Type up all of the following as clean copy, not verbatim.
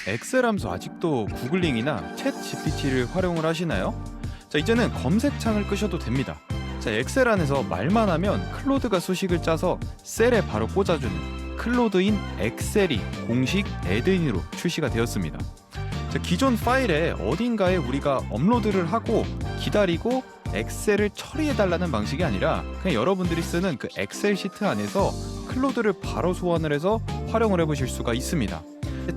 엑셀 함수 아직도 구글링이나 챗 GPT를 활용을 하시나요? 자, 이제는 검색창을 끄셔도 됩니다. 자, 엑셀 안에서 말만 하면 클로드가 수식을 짜서 셀에 바로 꽂아주는 클로드인 엑셀이 공식 애드인으로 출시가 되었습니다. 자, 기존 파일에 어딘가에 우리가 업로드를 하고 기다리고 엑셀을 처리해달라는 방식이 아니라 그냥 여러분들이 쓰는 그 엑셀 시트 안에서 클로드를 바로 소환을 해서 활용을 해보실 수가 있습니다.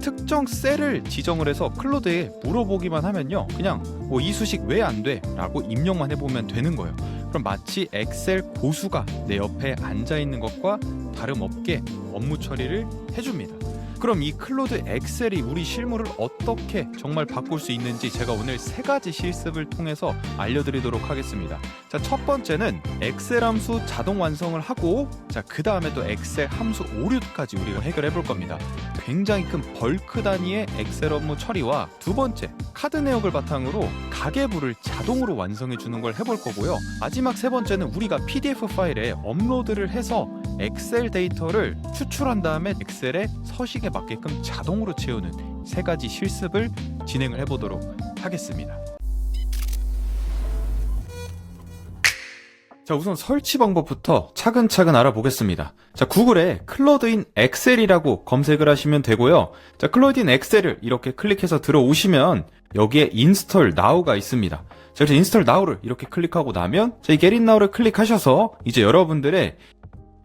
특정 셀을 지정을 해서 클로드에 물어보기만 하면요, 그냥 이 수식 왜 안 돼? 라고 입력만 해보면 되는 거예요. 그럼 마치 엑셀 고수가 내 옆에 앉아있는 것과 다름없게 업무 처리를 해줍니다. 그럼 이 클로드 엑셀이 우리 실무를 어떻게 정말 바꿀 수 있는지 제가 오늘 3가지 실습을 통해서 알려드리도록 하겠습니다. 자, 첫 번째는 엑셀 함수 자동 완성을 하고, 자, 그 다음에 또 엑셀 함수 오류까지 우리가 해결해 볼 겁니다. 굉장히 큰 벌크 단위의 엑셀 업무 처리와, 두 번째, 카드 내역을 바탕으로 가계부를 자동으로 완성해 주는 걸 해볼 거고요. 마지막 세 번째는 우리가 PDF 파일에 업로드를 해서 엑셀 데이터를 추출한 다음에 엑셀에 서식에 맞게끔 자동으로 채우는 3가지 실습을 진행을 해보도록 하겠습니다. 자, 우선 설치 방법부터 차근차근 알아보겠습니다. 자, 구글에 클로드인 엑셀이라고 검색을 하시면 되고요. 자, 클로드인 엑셀을 이렇게 클릭해서 들어오시면 여기에 인스톨 나우가 있습니다. 자, 그래서 인스톨 나우를 이렇게 클릭하고 나면 자, 이 Get it now를 클릭하셔서 이제 여러분들의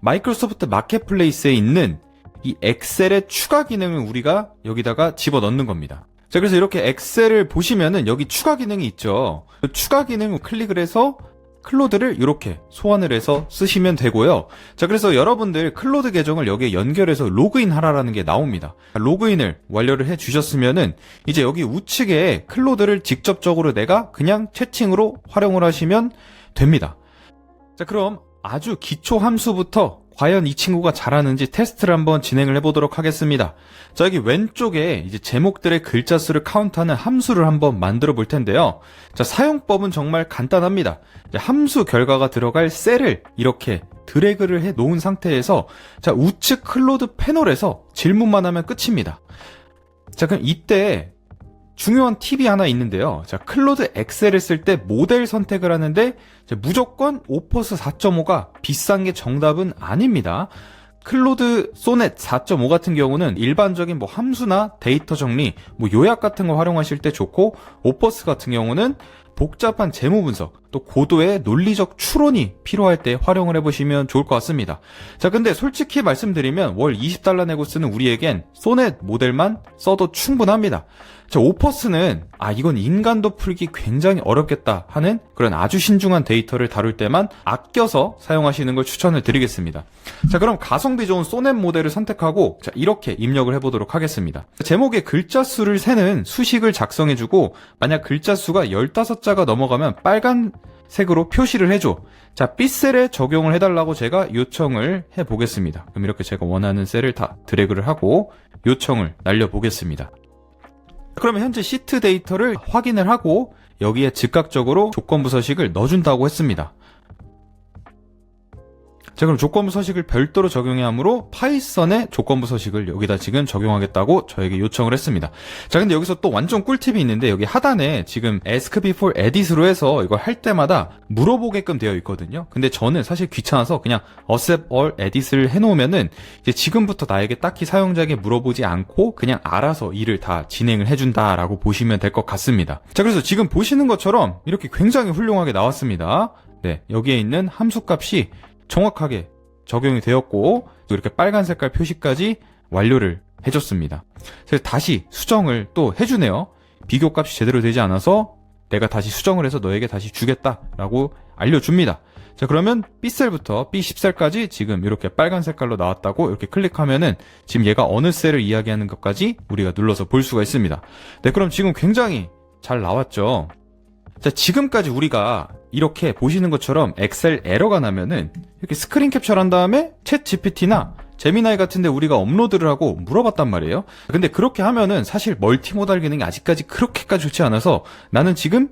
마이크로소프트 마켓플레이스에 있는 이 엑셀의 추가 기능을 우리가 여기다가 집어넣는 겁니다. 자, 그래서 이렇게 엑셀을 보시면은 여기 추가 기능이 있죠. 그 추가 기능을 클릭을 해서 클로드를 이렇게 소환을 해서 쓰시면 되고요. 자, 그래서 여러분들 클로드 계정을 여기에 연결해서 로그인 하라라는 게 나옵니다. 로그인을 완료를 해 주셨으면은 이제 여기 우측에 클로드를 직접적으로 내가 그냥 채팅으로 활용을 하시면 됩니다. 자, 그럼 아주 기초 함수부터 과연 이 친구가 잘하는지 테스트를 한번 진행을 해보도록 하겠습니다. 자, 여기 왼쪽에 이제 제목들의 글자 수를 카운트하는 함수를 한번 만들어 볼 텐데요. 자, 사용법은 정말 간단합니다. 함수 결과가 들어갈 셀을 이렇게 드래그를 해 놓은 상태에서 자, 우측 클로드 패널에서 질문만 하면 끝입니다. 자, 그럼 이때 중요한 팁이 하나 있는데요. 자, 클로드 엑셀을 쓸 때 모델 선택을 하는데 무조건 오퍼스 4.5가 비싼 게 정답은 아닙니다. 클로드 소넷 4.5 같은 경우는 일반적인 함수나 데이터 정리, 요약 같은 거 활용하실 때 좋고, 오퍼스 같은 경우는 복잡한 재무 분석, 또 고도의 논리적 추론이 필요할 때 활용을 해보시면 좋을 것 같습니다. 자, 근데 솔직히 말씀드리면 월 $20 내고 쓰는 우리에겐 소넷 모델만 써도 충분합니다. 자, 오퍼스는 이건 인간도 풀기 굉장히 어렵겠다 하는 그런 아주 신중한 데이터를 다룰 때만 아껴서 사용하시는 걸 추천을 드리겠습니다. 자, 그럼 가성비 좋은 소넷 모델을 선택하고 자, 이렇게 입력을 해보도록 하겠습니다. 제목에 글자 수를 세는 수식을 작성해주고, 만약 글자 수가 15자가 넘어가면 빨간색으로 표시를 해줘. 자, B셀에 적용을 해달라고 제가 요청을 해보겠습니다. 그럼 이렇게 제가 원하는 셀을 다 드래그를 하고 요청을 날려보겠습니다. 그러면 현재 시트 데이터를 확인을 하고 여기에 즉각적으로 조건부 서식을 넣어준다고 했습니다. 자, 그럼 조건부 서식을 별도로 적용해야 하므로 파이썬의 조건부 서식을 여기다 지금 적용하겠다고 저에게 요청을 했습니다. 자, 근데 여기서 또 완전 꿀팁이 있는데 여기 하단에 지금 ask before edit로 해서 이걸 할 때마다 물어보게끔 되어 있거든요. 근데 저는 사실 귀찮아서 그냥 accept all edit을 해놓으면은 이제 지금부터 나에게 딱히 사용자에게 물어보지 않고 그냥 알아서 일을 다 진행을 해준다라고 보시면 될 것 같습니다. 자, 그래서 지금 보시는 것처럼 이렇게 굉장히 훌륭하게 나왔습니다. 네, 여기에 있는 함수값이 정확하게 적용이 되었고 또 이렇게 빨간 색깔 표시까지 완료를 해줬습니다. 그래서 다시 수정을 또 해주네요. 비교값이 제대로 되지 않아서 내가 다시 수정을 해서 너에게 다시 주겠다라고 알려줍니다. 자, 그러면 B셀부터 B10셀까지 지금 이렇게 빨간 색깔로 나왔다고 이렇게 클릭하면은 지금 얘가 어느 셀을 이야기하는 것까지 우리가 눌러서 볼 수가 있습니다. 네, 그럼 지금 굉장히 잘 나왔죠. 자, 지금까지 우리가 이렇게 보시는 것처럼 엑셀 에러가 나면은 이렇게 스크린 캡처한 다음에 챗 GPT나 제미나이 같은데 우리가 업로드를 하고 물어봤단 말이에요. 근데 그렇게 하면은 사실 멀티모달 기능이 아직까지 그렇게까지 좋지 않아서 나는 지금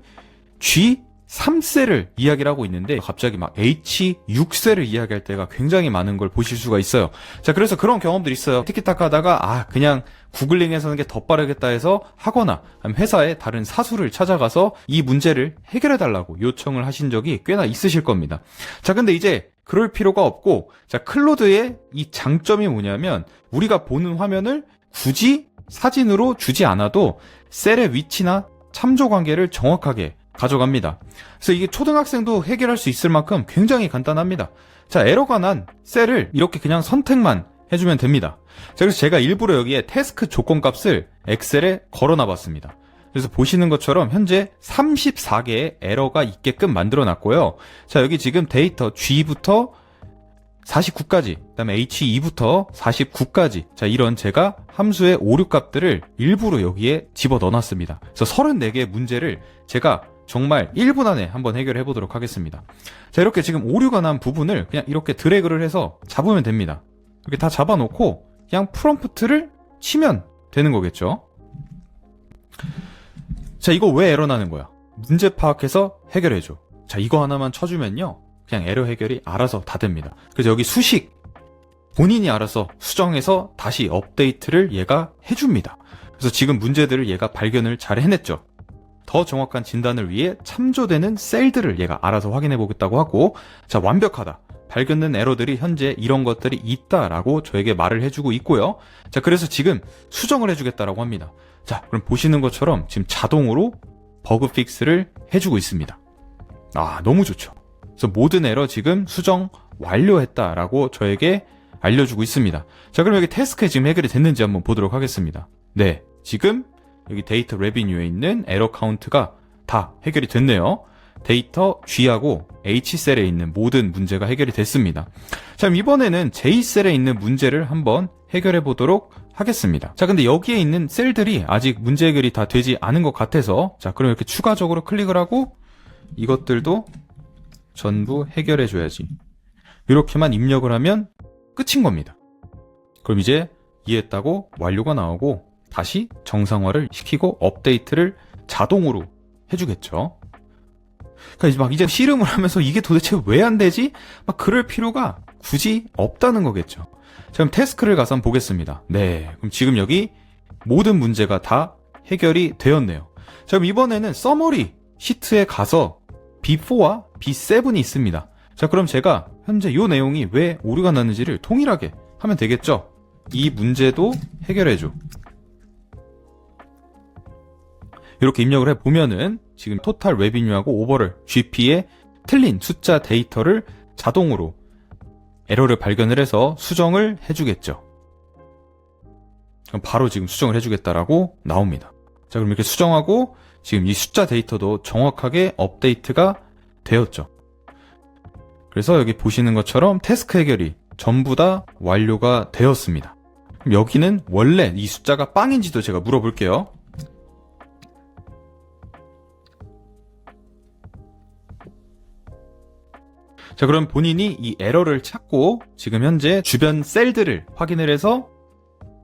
H3셀을 이야기를 하고 있는데 갑자기 막 H6셀을 이야기할 때가 굉장히 많은 걸 보실 수가 있어요. 자, 그래서 그런 경험들이 있어요. 티키타카 하다가 그냥 구글링해서 하는 게 더 빠르겠다 해서 하거나 아니면 회사에 다른 사수를 찾아가서 이 문제를 해결해달라고 요청을 하신 적이 꽤나 있으실 겁니다. 자, 근데 이제 그럴 필요가 없고, 자, 클로드의 이 장점이 뭐냐면 우리가 보는 화면을 굳이 사진으로 주지 않아도 셀의 위치나 참조 관계를 정확하게 가져갑니다. 그래서 이게 초등학생도 해결할 수 있을 만큼 굉장히 간단합니다. 자, 에러가 난 셀을 이렇게 그냥 선택만 해주면 됩니다. 자, 그래서 제가 일부러 여기에 태스크 조건값을 엑셀에 걸어놔 봤습니다. 그래서 보시는 것처럼 현재 34개의 에러가 있게끔 만들어 놨고요. 자, 여기 지금 데이터 G부터 49까지, 그 다음에 H2부터 49까지, 자, 이런 제가 함수의 오류 값들을 일부러 여기에 집어 넣어놨습니다. 그래서 34개의 문제를 제가 정말 1분 안에 한번 해결해 보도록 하겠습니다. 자, 이렇게 지금 오류가 난 부분을 그냥 이렇게 드래그를 해서 잡으면 됩니다. 이렇게 다 잡아놓고 그냥 프롬프트를 치면 되는 거겠죠. 자, 이거 왜 에러 나는 거야? 문제 파악해서 해결해줘. 자, 이거 하나만 쳐주면요, 그냥 에러 해결이 알아서 다 됩니다. 그래서 여기 수식 본인이 알아서 수정해서 다시 업데이트를 얘가 해줍니다. 그래서 지금 문제들을 얘가 발견을 잘 해냈죠. 더 정확한 진단을 위해 참조되는 셀들을 얘가 알아서 확인해 보겠다고 하고, 자, 완벽하다. 발견된 에러들이 현재 이런 것들이 있다라고 저에게 말을 해주고 있고요. 자, 그래서 지금 수정을 해주겠다라고 합니다. 자, 그럼 보시는 것처럼 지금 자동으로 버그 픽스를 해주고 있습니다. 너무 좋죠. 그래서 모든 에러 지금 수정 완료했다라고 저에게 알려주고 있습니다. 자, 그럼 여기 태스크에 지금 해결이 됐는지 한번 보도록 하겠습니다. 네, 지금 여기 데이터 레비뉴에 있는 에러 카운트가 다 해결이 됐네요. 데이터 G하고 H셀에 있는 모든 문제가 해결이 됐습니다. 자, 그럼 이번에는 J셀에 있는 문제를 한번 해결해 보도록 하겠습니다. 자, 근데 여기에 있는 셀들이 아직 문제 해결이 다 되지 않은 것 같아서, 자, 그럼 이렇게 추가적으로 클릭을 하고 이것들도 전부 해결해 줘야지. 이렇게만 입력을 하면 끝인 겁니다. 그럼 이제 이해했다고 완료가 나오고 다시 정상화를 시키고 업데이트를 자동으로 해주겠죠. 그러니까 이제 씨름을 하면서 이게 도대체 왜 안 되지? 막 그럴 필요가 굳이 없다는 거겠죠. 자, 그럼 태스크를 가서 한번 보겠습니다. 네, 그럼 지금 여기 모든 문제가 다 해결이 되었네요. 자, 그럼 이번에는 서머리 시트에 가서 B4와 B7이 있습니다. 자, 그럼 제가 현재 이 내용이 왜 오류가 났는지를 통일하게 하면 되겠죠. 이 문제도 해결해줘. 이렇게 입력을 해보면은 지금 토탈 레비뉴하고 오버럴 GP의 틀린 숫자 데이터를 자동으로 에러를 발견을 해서 수정을 해주겠죠. 그럼 바로 지금 수정을 해주겠다라고 나옵니다. 자, 그럼 이렇게 수정하고 지금 이 숫자 데이터도 정확하게 업데이트가 되었죠. 그래서 여기 보시는 것처럼 태스크 해결이 전부 다 완료가 되었습니다. 그럼 여기는 원래 이 숫자가 빵인지도 제가 물어볼게요. 자, 그럼 본인이 이 에러를 찾고 지금 현재 주변 셀들을 확인을 해서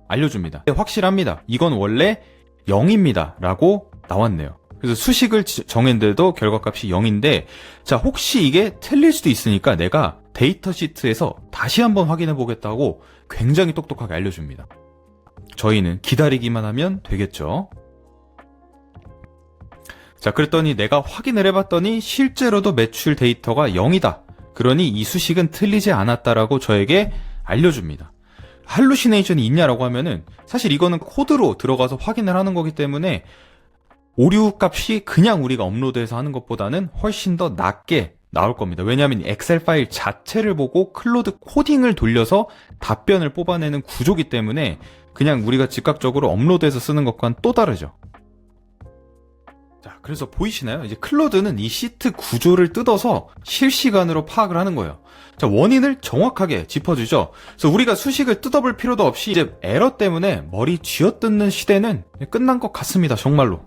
알려줍니다. 확실합니다. 이건 원래 0입니다 라고 나왔네요. 그래서 수식을 정했는데도 결과값이 0인데, 자, 혹시 이게 틀릴 수도 있으니까 내가 데이터 시트에서 다시 한번 확인해 보겠다고 굉장히 똑똑하게 알려줍니다. 저희는 기다리기만 하면 되겠죠. 자, 그랬더니 내가 확인을 해봤더니 실제로도 매출 데이터가 0이다. 그러니 이 수식은 틀리지 않았다라고 저에게 알려줍니다. 할루시네이션이 있냐라고 하면은 사실 이거는 코드로 들어가서 확인을 하는 거기 때문에 오류 값이 그냥 우리가 업로드해서 하는 것보다는 훨씬 더 낮게 나올 겁니다. 왜냐하면 엑셀 파일 자체를 보고 클로드 코딩을 돌려서 답변을 뽑아내는 구조기 때문에 그냥 우리가 즉각적으로 업로드해서 쓰는 것과는 또 다르죠. 자, 그래서 보이시나요? 이제 클로드는 이 시트 구조를 뜯어서 실시간으로 파악을 하는 거예요. 자, 원인을 정확하게 짚어주죠. 그래서 우리가 수식을 뜯어볼 필요도 없이 이제 에러 때문에 머리 쥐어뜯는 시대는 끝난 것 같습니다. 정말로.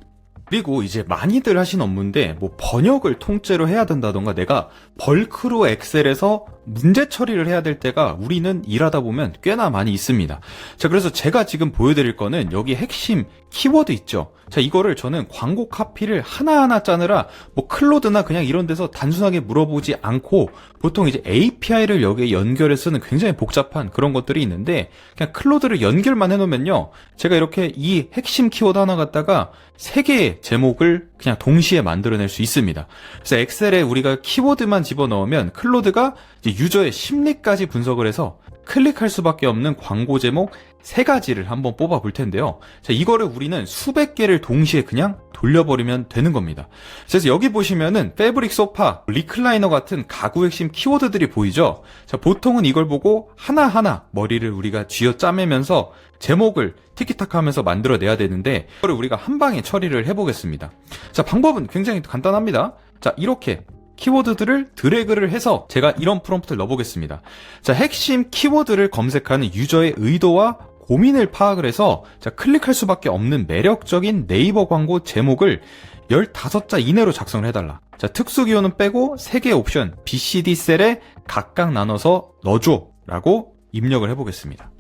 그리고 이제 많이들 하신 업무인데 뭐 번역을 통째로 해야 된다던가 내가 벌크로 엑셀에서 문제 처리를 해야 될 때가 우리는 일하다 보면 꽤나 많이 있습니다. 자, 그래서 제가 지금 보여드릴 거는 여기 핵심 키워드 있죠. 자, 이거를 저는 광고 카피를 하나하나 짜느라 뭐 클로드나 그냥 이런 데서 단순하게 물어보지 않고 보통 이제 API를 여기에 연결해 쓰는 굉장히 복잡한 그런 것들이 있는데 그냥 클로드를 연결만 해놓으면요. 제가 이렇게 이 핵심 키워드 하나 갖다가 3개의 제목을 그냥 동시에 만들어낼 수 있습니다. 그래서 엑셀에 우리가 키워드만 집어넣으면 클로드가 이제 유저의 심리까지 분석을 해서 클릭할 수밖에 없는 광고 제목 3가지를 한번 뽑아 볼 텐데요. 자, 이거를 우리는 수백 개를 동시에 그냥 돌려버리면 되는 겁니다. 그래서 여기 보시면은 패브릭 소파, 리클라이너 같은 가구 핵심 키워드들이 보이죠? 자, 보통은 이걸 보고 하나하나 머리를 우리가 쥐어 짜매면서 제목을 티키타카 하면서 만들어내야 되는데 이거를 우리가 한 방에 처리를 해보겠습니다. 자, 방법은 굉장히 간단합니다. 자, 이렇게 키워드들을 드래그를 해서 제가 이런 프롬프트를 넣어보겠습니다. 자, 핵심 키워드를 검색하는 유저의 의도와 고민을 파악을 해서 자, 클릭할 수밖에 없는 매력적인 네이버 광고 제목을 15자 이내로 작성을 해달라. 자, 특수 기호는 빼고 3개의 옵션 BCD 셀에 각각 나눠서 넣어줘 라고 입력을 해보겠습니다.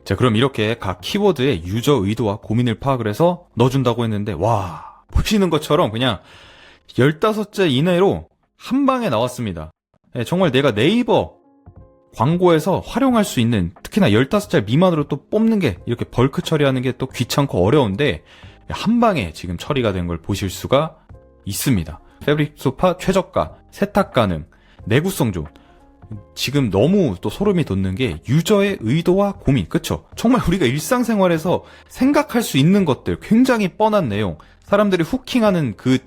자, 그럼 이렇게 각 키워드의 유저 의도와 고민을 파악을 해서 넣어준다고 했는데 와, 보시는 것처럼 그냥 15자 이내로 한 방에 나왔습니다. 네, 정말 내가 네이버 광고에서 활용할 수 있는 특히나 15자 미만으로 또 뽑는 게 이렇게 벌크 처리하는 게 또 귀찮고 어려운데 한 방에 지금 처리가 된 걸 보실 수가 있습니다. 패브릭 소파 최저가, 세탁 가능, 내구성 좋은. 지금 너무 또 소름이 돋는 게 유저의 의도와 고민, 그쵸? 정말 우리가 일상생활에서 생각할 수 있는 것들, 굉장히 뻔한 내용, 사람들이 후킹하는 그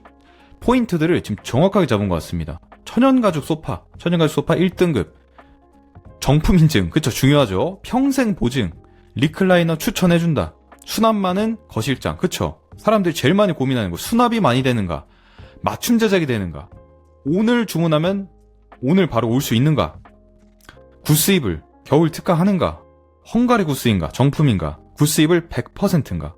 포인트들을 지금 정확하게 잡은 것 같습니다. 천연가죽 소파 1등급, 정품 인증, 그쵸? 중요하죠? 평생 보증, 리클라이너 추천해준다, 수납 많은 거실장, 그쵸? 사람들이 제일 많이 고민하는 거, 수납이 많이 되는가, 맞춤 제작이 되는가, 오늘 주문하면 오늘 바로 올 수 있는가, 구스입을 겨울 특가하는가, 헝가리 구스인가, 정품인가, 구스입을 100%인가.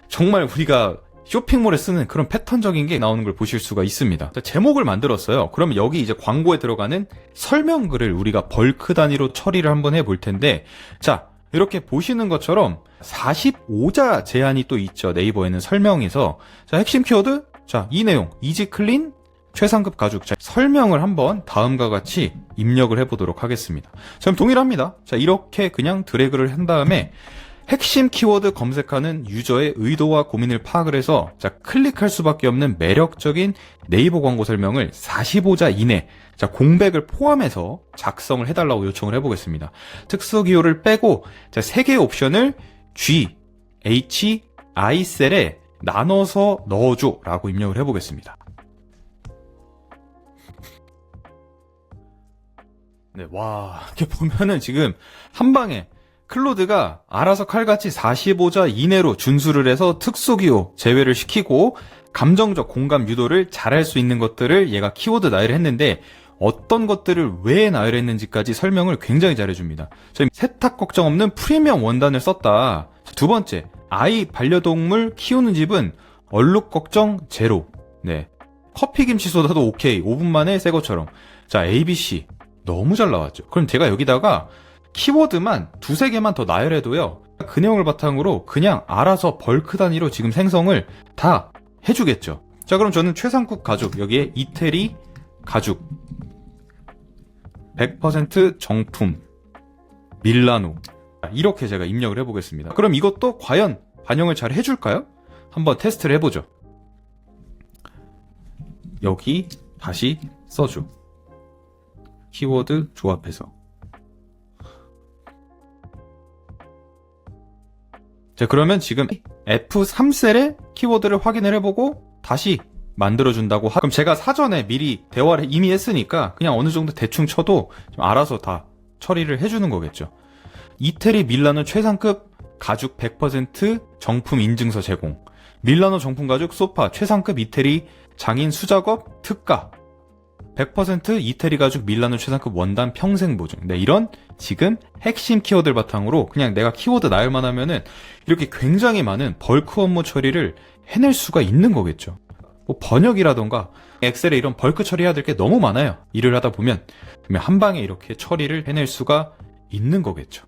정말 우리가 쇼핑몰에 쓰는 그런 패턴적인 게 나오는 걸 보실 수가 있습니다. 자, 제목을 만들었어요. 그러면 여기 이제 광고에 들어가는 설명글을 우리가 벌크 단위로 처리를 한번 해볼 텐데, 자, 이렇게 보시는 것처럼 45자 제한이 또 있죠. 네이버에는 설명에서. 자, 핵심 키워드, 자, 이 내용, 이지 클린, 최상급 가죽. 자, 설명을 한번 다음과 같이 입력을 해보도록 하겠습니다. 자, 그럼 동일합니다. 자, 이렇게 그냥 드래그를 한 다음에 핵심 키워드 검색하는 유저의 의도와 고민을 파악을 해서 자, 클릭할 수밖에 없는 매력적인 네이버 광고 설명을 45자 이내, 자, 공백을 포함해서 작성을 해달라고 요청을 해보겠습니다. 특수 기호를 빼고 자, 3개의 옵션을 G, H, I 셀에 나눠서 넣어줘 라고 입력을 해보겠습니다. 네, 와, 이렇게 보면은 지금 한 방에 클로드가 알아서 칼같이 45자 이내로 준수를 해서 특수기호 제외를 시키고 감정적 공감 유도를 잘할 수 있는 것들을 얘가 키워드 나열을 했는데 어떤 것들을 왜 나열했는지까지 설명을 굉장히 잘해줍니다. 저희 세탁 걱정 없는 프리미엄 원단을 썼다. 두 번째, 아이 반려동물 키우는 집은 얼룩 걱정 제로. 네, 커피김치 소다도 오케이. 5분 만에 새 것처럼. 자, ABC 너무 잘 나왔죠. 그럼 제가 여기다가 키워드만 2-3개만 더 나열해도요, 그 내용을 바탕으로 그냥 알아서 벌크 단위로 지금 생성을 다 해주겠죠. 자, 그럼 저는 최상급 가죽, 여기에 이태리 가죽 100% 정품 밀라노, 이렇게 제가 입력을 해보겠습니다. 그럼 이것도 과연 반영을 잘 해줄까요? 한번 테스트를 해보죠. 여기 다시 써줘. 키워드 조합해서. 자, 그러면 지금 F3셀에 키워드를 확인을 해보고 다시 만들어준다고 그럼 제가 사전에 미리 대화를 이미 했으니까 그냥 어느 정도 대충 쳐도 좀 알아서 다 처리를 해주는 거겠죠. 이태리 밀라노 최상급 가죽 100% 정품 인증서 제공, 밀라노 정품 가죽 소파 최상급 이태리 장인 수작업 특가, 100% 이태리 가죽 밀라노 최상급 원단 평생 보증. 네, 이런 지금 핵심 키워드를 바탕으로 그냥 내가 키워드 나열만 하면은 이렇게 굉장히 많은 벌크 업무 처리를 해낼 수가 있는 거겠죠. 뭐 번역이라던가 엑셀에 이런 벌크 처리해야 될 게 너무 많아요. 일을 하다 보면. 그러면 한 방에 이렇게 처리를 해낼 수가 있는 거겠죠.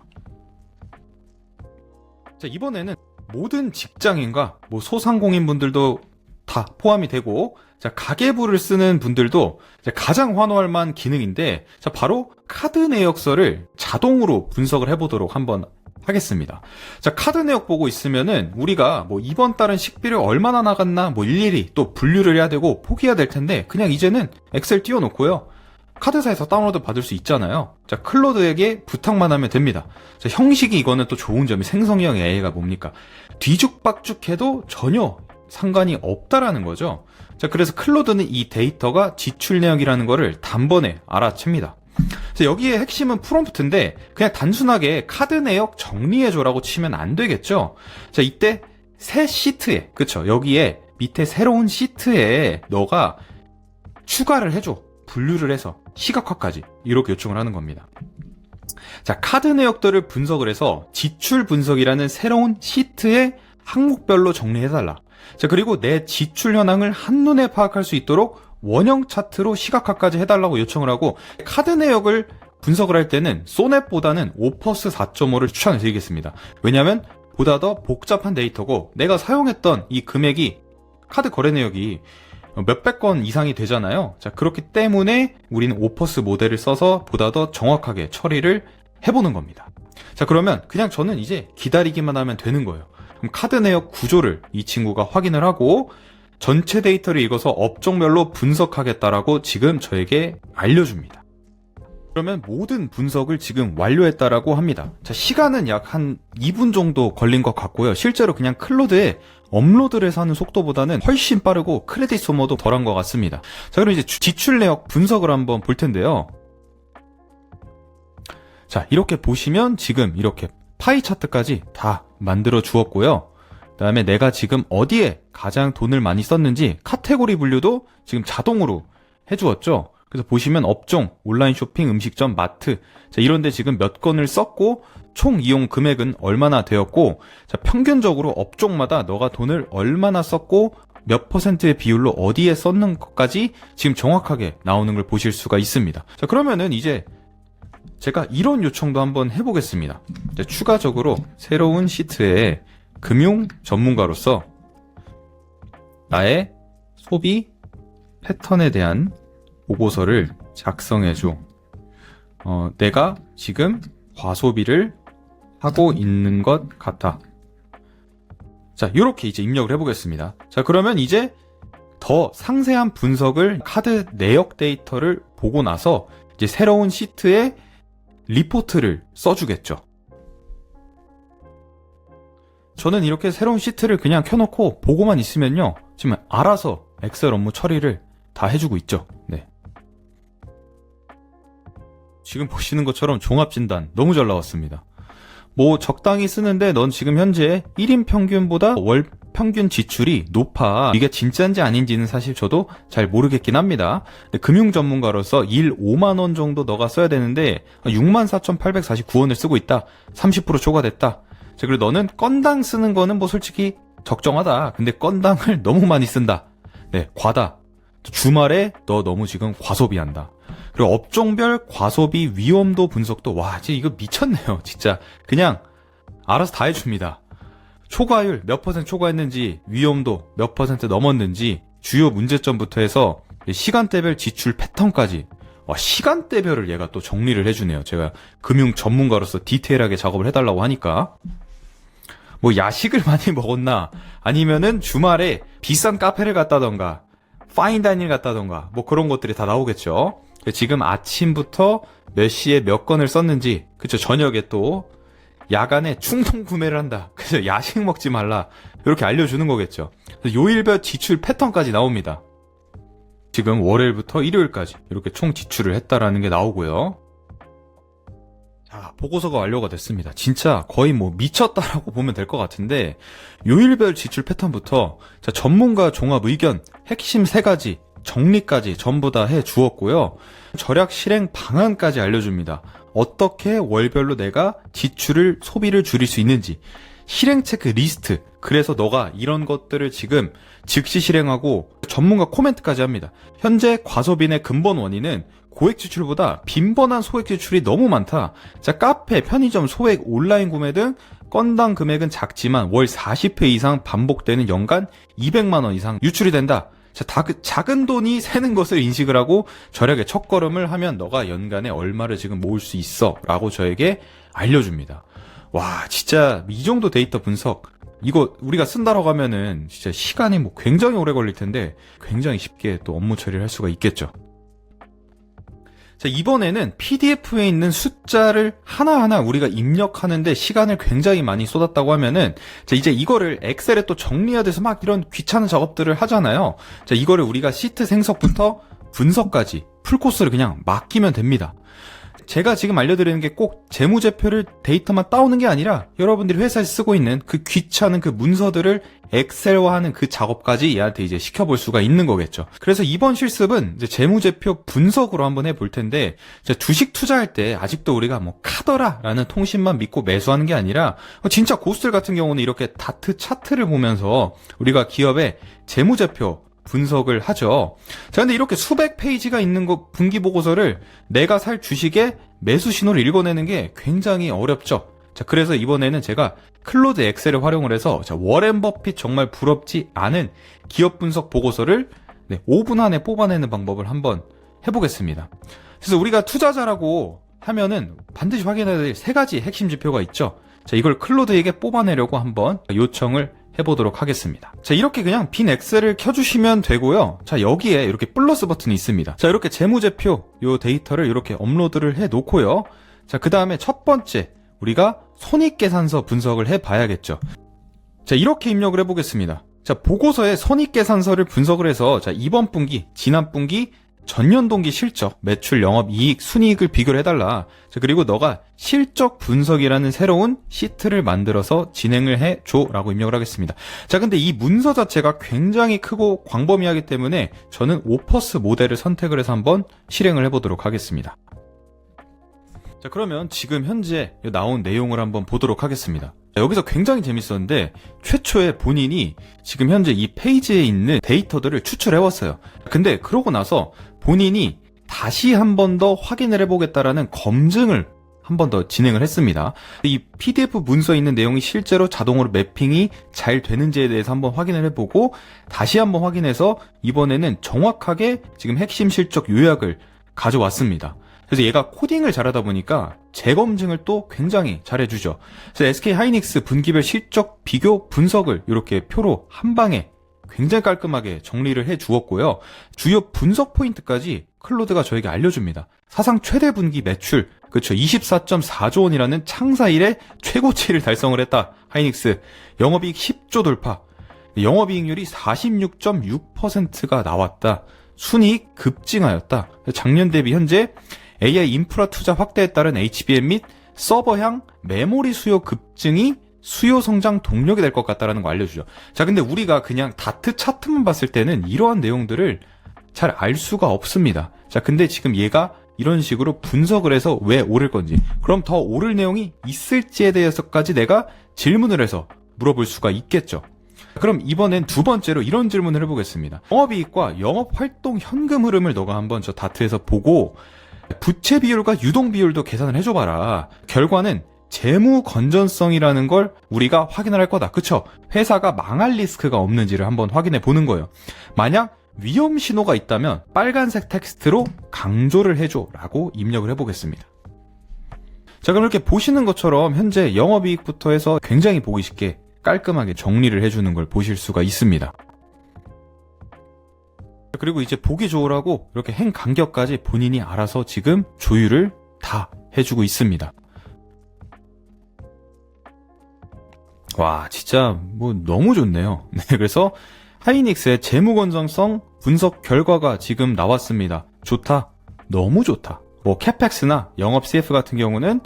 자, 이번에는 모든 직장인과 뭐 소상공인분들도 다 포함이 되고, 자, 가계부를 쓰는 분들도 가장 환호할 만한 기능인데, 자, 바로 카드 내역서를 자동으로 분석을 해보도록 한번 하겠습니다. 자, 카드 내역 보고 있으면은 우리가 뭐 이번 달은 식비를 얼마나 나갔나 뭐 일일이 또 분류를 해야 되고 포기해야 될 텐데, 그냥 이제는 엑셀 띄워놓고요, 카드사에서 다운로드 받을 수 있잖아요. 자, 클로드에게 부탁만 하면 됩니다. 자, 형식이 이거는 또 좋은 점이, 생성형 AI가 뭡니까? 뒤죽박죽해도 전혀 상관이 없다라는 거죠. 자, 그래서 클로드는 이 데이터가 지출 내역이라는 거를 단번에 알아챕니다. 자, 여기에 핵심은 프롬프트인데, 그냥 단순하게 카드 내역 정리해줘라고 치면 안 되겠죠. 자, 이때 새 시트에, 그쵸, 여기에 밑에 새로운 시트에 너가 추가를 해줘. 분류를 해서 시각화까지 이렇게 요청을 하는 겁니다. 자, 카드 내역들을 분석을 해서 지출 분석이라는 새로운 시트에 항목별로 정리해달라. 자, 그리고 내 지출 현황을 한눈에 파악할 수 있도록 원형 차트로 시각화까지 해달라고 요청을 하고, 카드 내역을 분석을 할 때는 소넷보다는 오퍼스 4.5를 추천해 드리겠습니다. 왜냐하면 보다 더 복잡한 데이터고, 내가 사용했던 이 금액이, 카드 거래 내역이 몇백 건 이상이 되잖아요. 자, 그렇기 때문에 우리는 오퍼스 모델을 써서 보다 더 정확하게 처리를 해보는 겁니다. 자, 그러면 그냥 저는 이제 기다리기만 하면 되는 거예요. 그럼 카드 내역 구조를 이 친구가 확인을 하고 전체 데이터를 읽어서 업종별로 분석하겠다라고 지금 저에게 알려줍니다. 그러면 모든 분석을 지금 완료했다라고 합니다. 자, 시간은 약 한 2분 정도 걸린 것 같고요. 실제로 그냥 클로드에 업로드를 해서 하는 속도보다는 훨씬 빠르고 크레딧 소모도 덜한 것 같습니다. 자, 그럼 이제 지출 내역 분석을 한번 볼 텐데요. 자, 이렇게 보시면 지금 이렇게 파이 차트까지 다 만들어 주었고요. 그 다음에 내가 지금 어디에 가장 돈을 많이 썼는지 카테고리 분류도 지금 자동으로 해주었죠. 그래서 보시면 업종, 온라인 쇼핑, 음식점, 마트, 자, 이런데 지금 몇 건을 썼고 총 이용 금액은 얼마나 되었고, 자, 평균적으로 업종마다 너가 돈을 얼마나 썼고 몇 %의 비율로 어디에 썼는 것까지 지금 정확하게 나오는 걸 보실 수가 있습니다. 자, 그러면은 이제 제가 이런 요청도 한번 해보겠습니다. 이제 추가적으로 새로운 시트에 금융 전문가로서 나의 소비 패턴에 대한 보고서를 작성해줘. 내가 지금 과소비를 하고 있는 것 같아. 자, 이렇게 이제 입력을 해보겠습니다. 자, 그러면 이제 더 상세한 분석을, 카드 내역 데이터를 보고 나서 이제 새로운 시트에 리포트를 써주겠죠. 저는 이렇게 새로운 시트를 그냥 켜놓고 보고만 있으면요, 지금 알아서 엑셀 업무 처리를 다 해주고 있죠. 네. 지금 보시는 것처럼 종합진단 너무 잘 나왔습니다. 뭐 적당히 쓰는데 넌 지금 현재 1인 평균보다 월 평균 지출이 높아. 이게 진짜인지 아닌지는 사실 저도 잘 모르겠긴 합니다. 금융 전문가로서 일 5만 원 정도 너가 써야 되는데 64,849원을 쓰고 있다. 30% 초과됐다. 자, 그리고 너는 건당 쓰는 거는 뭐 솔직히 적정하다. 근데 건당을 너무 많이 쓴다. 네, 과다. 주말에 너 너무 지금 과소비한다. 그리고 업종별 과소비 위험도 분석도, 와, 진짜 이거 미쳤네요. 진짜 그냥 알아서 다 해줍니다. 초과율 몇 % 초과했는지, 위험도 몇 % 넘었는지, 주요 문제점부터 해서 시간대별 지출 패턴까지, 와, 시간대별을 얘가 또 정리를 해주네요. 제가 금융 전문가로서 디테일하게 작업을 해달라고 하니까. 뭐 야식을 많이 먹었나, 아니면은 주말에 비싼 카페를 갔다던가 파인다이닝을 갔다던가 뭐 그런 것들이 다 나오겠죠. 지금 아침부터 몇 시에 몇 건을 썼는지, 그쵸, 저녁에 또 야간에 충동 구매를 한다, 그죠, 야식 먹지 말라, 이렇게 알려주는 거겠죠. 요일별 지출 패턴까지 나옵니다. 지금 월요일부터 일요일까지 이렇게 총 지출을 했다라는 게 나오고요. 자, 보고서가 완료가 됐습니다. 진짜 거의 뭐 미쳤다라고 보면 될 것 같은데, 요일별 지출 패턴부터 자, 전문가 종합 의견, 핵심 3가지 정리까지 전부 다 해 주었고요. 절약 실행 방안까지 알려줍니다. 어떻게 월별로 내가 지출을, 소비를 줄일 수 있는지, 실행 체크 리스트, 그래서 너가 이런 것들을 지금 즉시 실행하고 전문가 코멘트까지 합니다. 현재 과소빈의 근본 원인은 고액 지출보다 빈번한 소액 지출이 너무 많다. 자, 카페, 편의점, 소액, 온라인 구매 등 건당 금액은 작지만 월 40회 이상 반복되는 연간 200만 원 이상 유출이 된다. 자, 작은 돈이 새는 것을 인식을 하고 절약의 첫걸음을 하면 너가 연간에 얼마를 지금 모을 수 있어 라고 저에게 알려줍니다. 와, 진짜 이 정도 데이터 분석 이거 우리가 쓴다라고 하면은 진짜 시간이 뭐 굉장히 오래 걸릴 텐데 굉장히 쉽게 또 업무 처리를 할 수가 있겠죠. 자, 이번에는 PDF에 있는 숫자를 하나하나 우리가 입력하는데 시간을 굉장히 많이 쏟았다고 하면은, 자, 이제 이거를 엑셀에 또 정리해야 돼서 막 이런 귀찮은 작업들을 하잖아요. 자, 이거를 우리가 시트 생성부터 분석까지 풀코스를 그냥 맡기면 됩니다. 제가 지금 알려드리는 게 꼭 재무제표를 데이터만 따오는 게 아니라 여러분들이 회사에서 쓰고 있는 그 귀찮은 그 문서들을 엑셀화하는 그 작업까지 얘한테 이제 시켜볼 수가 있는 거겠죠. 그래서 이번 실습은 이제 재무제표 분석으로 한번 해볼 텐데, 주식 투자할 때 아직도 우리가 뭐 카더라라는 통신만 믿고 매수하는 게 아니라 진짜 고수들 같은 경우는 이렇게 다트 차트를 보면서 우리가 기업의 재무제표 분석을 하죠. 자, 근데 이렇게 수백 페이지가 있는 거 분기 보고서를 내가 살 주식의 매수 신호를 읽어내는 게 굉장히 어렵죠. 자, 그래서 이번에는 제가 클로드 엑셀을 활용을 해서 워렌 버핏 정말 부럽지 않은 기업 분석 보고서를 5분 안에 뽑아내는 방법을 한번 해보겠습니다. 그래서 우리가 투자자라고 하면은 반드시 확인해야 될 3가지 핵심 지표가 있죠. 자, 이걸 클로드에게 뽑아내려고 한번 요청을 해보도록 하겠습니다. 자, 이렇게 그냥 빈 엑셀을 켜주시면 되고요. 자, 여기에 이렇게 플러스 버튼이 있습니다. 자, 이렇게 재무제표 요 데이터를 이렇게 업로드를 해 놓고요. 자, 그 다음에 첫 번째 우리가 손익계산서 분석을 해 봐야겠죠. 자, 이렇게 입력을 해 보겠습니다. 자, 보고서에 손익계산서를 분석을 해서, 자, 이번 분기, 지난 분기, 전년 동기 실적, 매출, 영업이익, 순이익을 비교를 해달라. 자, 그리고 너가 실적 분석이라는 새로운 시트를 만들어서 진행을 해줘 라고 입력을 하겠습니다. 자, 근데 이 문서 자체가 굉장히 크고 광범위하기 때문에 저는 오퍼스 모델을 선택을 해서 한번 실행을 해보도록 하겠습니다. 자, 그러면 지금 현재 나온 내용을 한번 보도록 하겠습니다. 여기서 굉장히 재밌었는데, 최초에 본인이 지금 현재 이 페이지에 있는 데이터들을 추출해왔어요. 근데 그러고 나서 본인이 다시 한 번 더 확인을 해보겠다라는 검증을 한 번 더 진행을 했습니다. 이 PDF 문서에 있는 내용이 실제로 자동으로 매핑이 잘 되는지에 대해서 한번 확인을 해보고, 다시 한번 확인해서 이번에는 정확하게 지금 핵심 실적 요약을 가져왔습니다. 그래서 얘가 코딩을 잘하다 보니까 재검증을 또 굉장히 잘해주죠. 그래서 SK 하이닉스 분기별 실적 비교 분석을 이렇게 표로 한 방에 굉장히 깔끔하게 정리를 해 주었고요. 주요 분석 포인트까지 클로드가 저에게 알려줍니다. 사상 최대 분기 매출, 그렇죠, 24.4조 원이라는 창사 이래 최고치를 달성을 했다. 하이닉스. 영업이익 10조 돌파. 영업이익률이 46.6%가 나왔다. 순이익 급증하였다. 작년 대비 현재 AI 인프라 투자 확대에 따른 HBM 및 서버향 메모리 수요 급증이 수요 성장 동력이 될 것 같다라는 거 알려주죠. 자, 근데 우리가 그냥 다트 차트만 봤을 때는 이러한 내용들을 잘 알 수가 없습니다. 자, 근데 지금 얘가 이런 식으로 분석을 해서 왜 오를 건지, 그럼 더 오를 내용이 있을지에 대해서까지 내가 질문을 해서 물어볼 수가 있겠죠. 그럼 이번엔 두 번째로 이런 질문을 해보겠습니다. 영업이익과 영업활동 현금 흐름을 너가 한번 저 다트에서 보고 부채 비율과 유동 비율도 계산을 해줘봐라. 결과는 재무 건전성이라는 걸 우리가 확인을 할 거다. 그쵸? 회사가 망할 리스크가 없는지를 한번 확인해 보는 거예요. 만약 위험 신호가 있다면 빨간색 텍스트로 강조를 해줘 라고 입력을 해보겠습니다. 자, 그럼 이렇게 보시는 것처럼 현재 영업이익부터 해서 굉장히 보기 쉽게 깔끔하게 정리를 해주는 걸 보실 수가 있습니다. 그리고 이제 보기 좋으라고 이렇게 행 간격까지 본인이 알아서 지금 조율을 다 해주고 있습니다. 와, 진짜 뭐 너무 좋네요. 네, 그래서 하이닉스의 재무 건전성 분석 결과가 지금 나왔습니다. 좋다. 너무 좋다. 뭐 캐펙스나 영업 CF 같은 경우는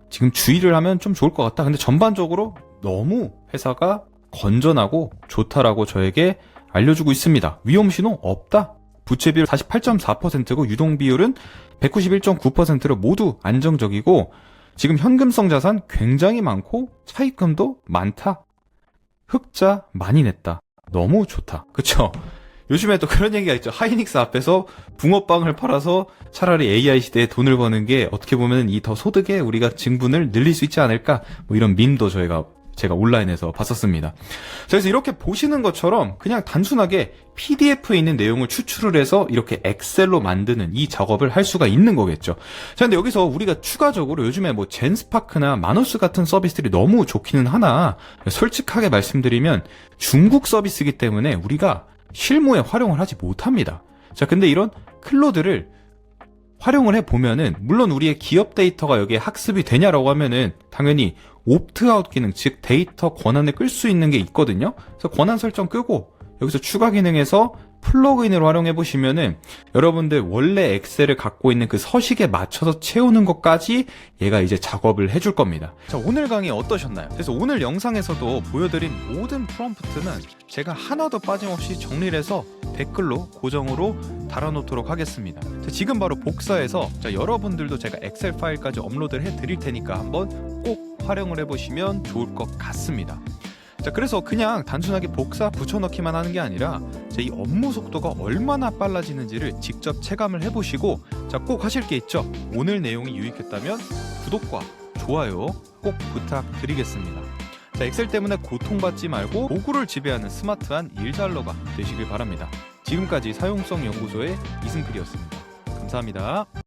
지금 주의를 하면 좀 좋을 것 같다. 근데 전반적으로 너무 회사가 건전하고 좋다라고 저에게 알려주고 있습니다. 위험 신호 없다. 부채 비율 48.4%고 유동 비율은 191.9%로 모두 안정적이고, 지금 현금성 자산 굉장히 많고 차입금도 많다. 흑자 많이 냈다. 너무 좋다. 그쵸? 요즘에 또 그런 얘기가 있죠. 하이닉스 앞에서 붕어빵을 팔아서 차라리 AI 시대에 돈을 버는 게 어떻게 보면 이 더 소득에 우리가 증분을 늘릴 수 있지 않을까? 뭐 이런 밈도 제가 온라인에서 봤었습니다. 자, 그래서 이렇게 보시는 것처럼 그냥 단순하게 PDF에 있는 내용을 추출을 해서 이렇게 엑셀로 만드는 이 작업을 할 수가 있는 거겠죠. 자, 근데 여기서 우리가 추가적으로 요즘에 뭐 젠스파크나 마노스 같은 서비스들이 너무 좋기는 하나, 솔직하게 말씀드리면 중국 서비스이기 때문에 우리가 실무에 활용을 하지 못합니다. 자, 근데 이런 클로드를 활용을 해보면은, 물론 우리의 기업 데이터가 여기에 학습이 되냐라고 하면은, 당연히 옵트아웃 기능, 즉 데이터 권한을 끌 수 있는 게 있거든요. 그래서 권한 설정 끄고, 여기서 추가 기능에서 플러그인을 활용해 보시면은, 여러분들 원래 엑셀을 갖고 있는 그 서식에 맞춰서 채우는 것까지 얘가 이제 작업을 해줄 겁니다. 자, 오늘 강의 어떠셨나요? 그래서 오늘 영상에서도 보여드린 모든 프롬프트는 제가 하나도 빠짐없이 정리를 해서 댓글로 고정으로 달아놓도록 하겠습니다. 자, 지금 바로 복사해서 여러분들도 제가 엑셀 파일까지 업로드를 해드릴 테니까 한번 꼭 활용을 해보시면 좋을 것 같습니다. 자, 그래서 그냥 단순하게 복사 붙여넣기만 하는 게 아니라 이 업무 속도가 얼마나 빨라지는지를 직접 체감을 해보시고, 자, 꼭 하실 게 있죠. 오늘 내용이 유익했다면 구독과 좋아요 꼭 부탁드리겠습니다. 자, 엑셀 때문에 고통받지 말고 도구를 지배하는 스마트한 일잘러가 되시길 바랍니다. 지금까지 사용성 연구소의 이승필이었습니다. 감사합니다.